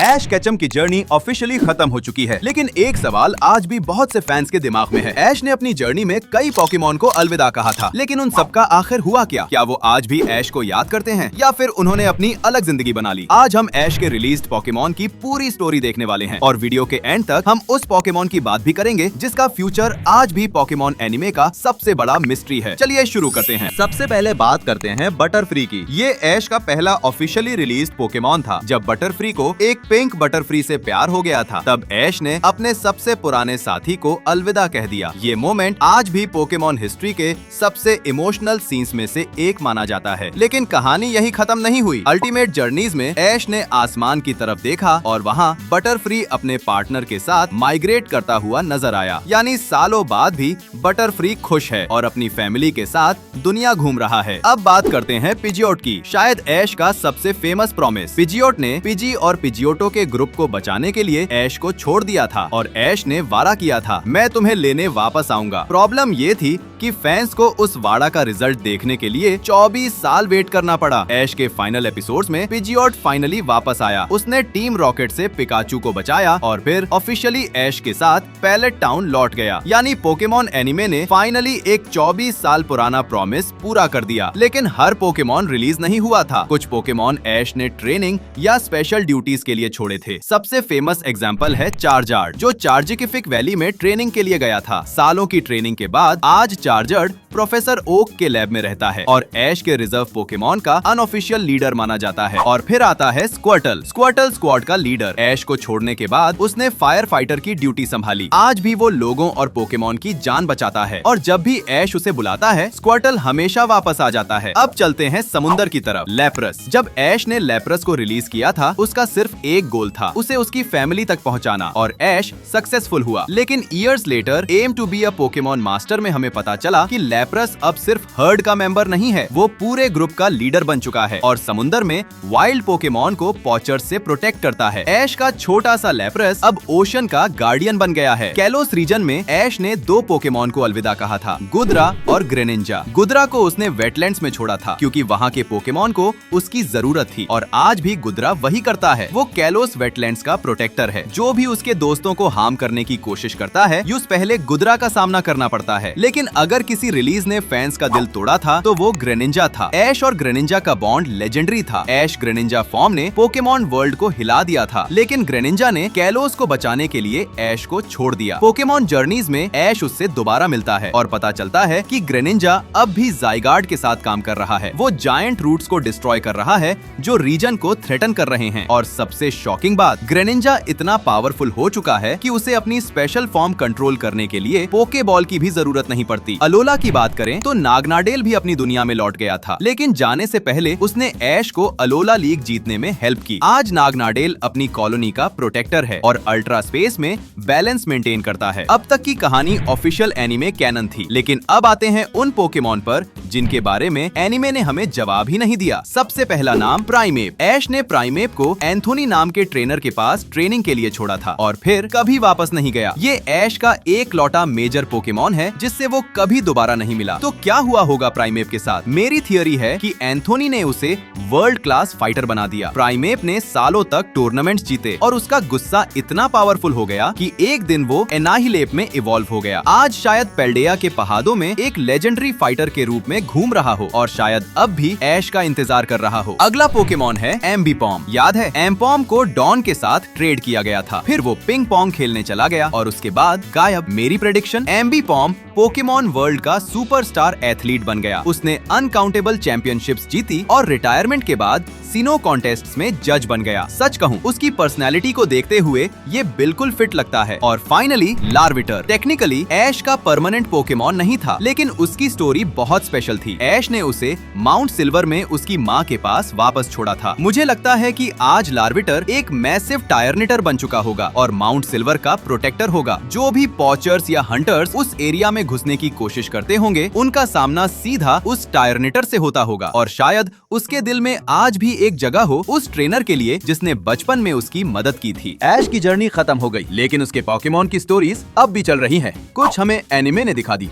ऐश Ketchum की journey officially खत्म हो चुकी है, लेकिन एक सवाल आज भी बहुत से फैंस के दिमाग में है। ऐश ने अपनी जर्नी में कई पोकेमॉन को अलविदा कहा था, लेकिन उन सबका आखिर हुआ क्या? क्या वो आज भी ऐश को याद करते हैं या फिर उन्होंने अपनी अलग जिंदगी बना ली? आज हम ऐश के रिलीज्ड पोकेमॉन की पूरी स्टोरी देखने वाले हैं और वीडियो के एंड तक हम उस पोकेमॉन की बात भी करेंगे जिसका फ्यूचर आज भी पोकेमॉन एनिमे का सबसे बड़ा मिस्ट्री है। चलिए शुरू करते हैं। सबसे पहले बात करते हैं बटरफ्री की। ये ऐश का पहला ऑफिशियली रिलीज्ड पोकेमॉन था। जब बटरफ्री को एक पिंक बटरफ्री से प्यार हो गया था, तब ऐश ने अपने सबसे पुराने साथी को अलविदा कह दिया। ये मोमेंट आज भी पोकेमॉन हिस्ट्री के सबसे इमोशनल सीन्स में से एक माना जाता है। लेकिन कहानी यही खत्म नहीं हुई। अल्टीमेट जर्नीज में ऐश ने आसमान की तरफ देखा और वहाँ बटरफ्री अपने पार्टनर के साथ माइग्रेट करता हुआ नजर आया। यानी सालों बाद भी बटरफ्री खुश है और अपनी फैमिली के साथ दुनिया घूम रहा है। अब बात करते हैं पिजियोट की, शायद ऐश का सबसे फेमस प्रॉमिस। पिजियोट ने पिजी और पिजियोटो के ग्रुप को बचाने के लिए ऐश को छोड़ दिया था और ऐश ने वादा किया था, मैं तुम्हें लेने वापस आऊंगा। प्रॉब्लम ये थी कि फैंस को उस वादा का रिजल्ट देखने के लिए 24 साल वेट करना पड़ा। ऐश के फाइनल एपिसोड्स में पिजियोट फाइनली वापस आया। उसने टीम रॉकेट से पिकाचू को बचाया और फिर ऑफिशियली ऐश के साथ पैलेट टाउन लौट गया। यानी पोकेमॉन एनिमे ने फाइनली एक 24 साल पुराना प्रॉमिस पूरा कर दिया। लेकिन हर पोकेमॉन रिलीज नहीं हुआ था। कुछ पोकेमॉन ऐश ने ट्रेनिंग या स्पेशल ड्यूटीज के लिए छोड़े थे। सबसे फेमस एग्जांपल है चार्जार्ड, जो चार्जिकिफिक वैली में ट्रेनिंग के लिए गया था। सालों की ट्रेनिंग के बाद आज चार्जार्ड प्रोफेसर ओक के लैब में रहता है और ऐश के रिजर्व पोकेमॉन का अनऑफिशियल लीडर माना जाता है। और फिर आता है स्क्वर्टल। स्क्वर्टल स्क्वाड का लीडर। ऐश को छोड़ने के बाद उसने फायर फाइटर की ड्यूटी संभाली। आज भी वो लोगों और पोकेमॉन की जान बचाता है और जब भी ऐश उसे बुलाता है, स्क्वर्टल हमेशा वापस आ जाता है। अब चलते हैं समुंदर की तरफ। लैप्रस। जब ऐश ने लैप्रस को रिलीज किया था, उसका सिर्फ एक गोल था, उसे उसकी फैमिली तक पहुंचाना, और ऐश सक्सेसफुल हुआ। लेकिन years later aim to be a Pokemon master में हमें पता चला कि लैप्रस अब सिर्फ हर्ड का मेंबर नहीं है, वो पूरे ग्रुप का लीडर बन चुका है और समुंदर में वाइल्ड पोकेमॉन को पॉचर्स से प्रोटेक्ट करता है। ऐश का छोटा सा लैप्रस अब ओशन का गार्डियन बन गया है। कैलोस रीजन में ऐश ने 2 पोकेमॉन को अलविदा कहा था, गुद्रा और ग्रेनिंजा। गुद्रा को उसने वेटलैंड्स में छोड़ा था क्योंकि वहाँ के पोकेमॉन को उसकी जरूरत थी और आज भी गुद्रा वही करता है। वो कैलोस वेटलैंड्स का प्रोटेक्टर है। जो भी उसके दोस्तों को हार्म करने की कोशिश करता है, यूज पहले गुद्रा का सामना करना पड़ता है। लेकिन अगर किसी रिलीज ने फैंस का दिल तोड़ा था तो वो ग्रेनिंजा था। ऐश और ग्रेनिंजा का बॉन्ड लेजेंडरी था। ऐश ग्रेनिंजा फॉर्म ने पोकेमॉन वर्ल्ड को हिला दिया था, लेकिन ग्रेनिंजा ने कैलोस को बचाने के लिए ऐश को छोड़ दिया। पोकेमॉन जर्नीज में ऐश उससे दोबारा मिलता है और पता चलता है कि ग्रेनिंजा अब भी ज़ाइगार्ड के साथ काम कर रहा है। वो जायंट रूट्स को डिस्ट्रॉय कर रहा है जो रीजन को थ्रेटन कर रहे हैं। और सबसे शॉकिंग बात, ग्रेनिंजा इतना पावरफुल हो चुका है कि उसे अपनी स्पेशल फॉर्म कंट्रोल करने के लिए पोकेबॉल की भी जरूरत नहीं पड़ती। अलोला की बात करें तो नागनाडेल भी अपनी दुनिया में लौट गया था, लेकिन जाने से पहले उसने ऐश को अलोला लीग जीतने में हेल्प की। आज नागनाडेल अपनी कॉलोनी का प्रोटेक्टर है और अल्ट्रा स्पेस में बैलेंस मेंटेन करता है। अब तक की कहानी ऑफिशियल एनिमे कैनन थी, लेकिन अब आते हैं उन पोकेमॉन पर जिनके बारे में एनिमे ने हमें जवाब ही नहीं दिया। सबसे पहला नाम प्राइमेप। ऐश ने प्राइमेप को एंथोनी नाम के ट्रेनर के पास ट्रेनिंग के लिए छोड़ा था और फिर कभी वापस नहीं गया। ये ऐश का एक लौटा मेजर पोकेमॉन है जिससे वो कभी दोबारा नहीं मिला। तो क्या हुआ होगा प्राइमेप के साथ? मेरी थियरी है कि एंथोनी ने उसे वर्ल्ड क्लास फाइटर बना दिया। प्राइमेप ने सालों तक टूर्नामेंट्स जीते और उसका गुस्सा इतना पावरफुल हो गया कि एक दिन वो एनाहिलेप में इवॉल्व हो गया। आज शायद पेल्डेया के पहाड़ों में एक लेजेंडरी फाइटर के रूप में घूम रहा हो और शायद अब भी ऐश का इंतजार कर रहा हो। अगला पोकेमॉन है एम्बीपॉम। याद है, एम्पॉम को डॉन के साथ ट्रेड किया गया था, फिर वो पिंग पोंग खेलने चला गया और उसके बाद गायब। मेरी प्रेडिक्शन, एम्बीपॉम पोकेमॉन वर्ल्ड का सुपरस्टार एथलीट बन गया। उसने अनकाउंटेबल चैंपियनशिप्स जीती और रिटायरमेंट के बाद सिनो कॉन्टेस्ट्स में जज बन गया। सच कहूं, उसकी पर्सनैलिटी को देखते हुए ये बिल्कुल फिट लगता है। और फाइनली लार्विटर। टेक्निकली ऐश का परमानेंट पोकेमॉन नहीं था, लेकिन उसकी स्टोरी बहुत स्पेशल थी। ऐश ने उसे माउंट सिल्वर में उसकी माँ के पास वापस छोड़ा था। मुझे लगता है कि आज लार्विटर एक मैसिव टायरनिटर बन चुका होगा और माउंट सिल्वर का प्रोटेक्टर होगा। जो भी पॉचर्स या हंटर्स उस एरिया में घुसने की कोशिश करते होंगे, उनका सामना सीधा उस टायरनिटर से होता होगा। और शायद उसके दिल में आज भी एक जगह हो उस ट्रेनर के लिए जिसने बचपन में उसकी मदद की थी। ऐश की जर्नी खत्म हो गई, लेकिन उसके पोकेमॉन की स्टोरीज अब भी चल रही हैं। कुछ हमें एनिमे ने दिखा दी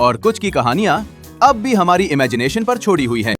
और कुछ की कहानियां अब भी हमारी इमेजिनेशन पर छोड़ी हुई हैं।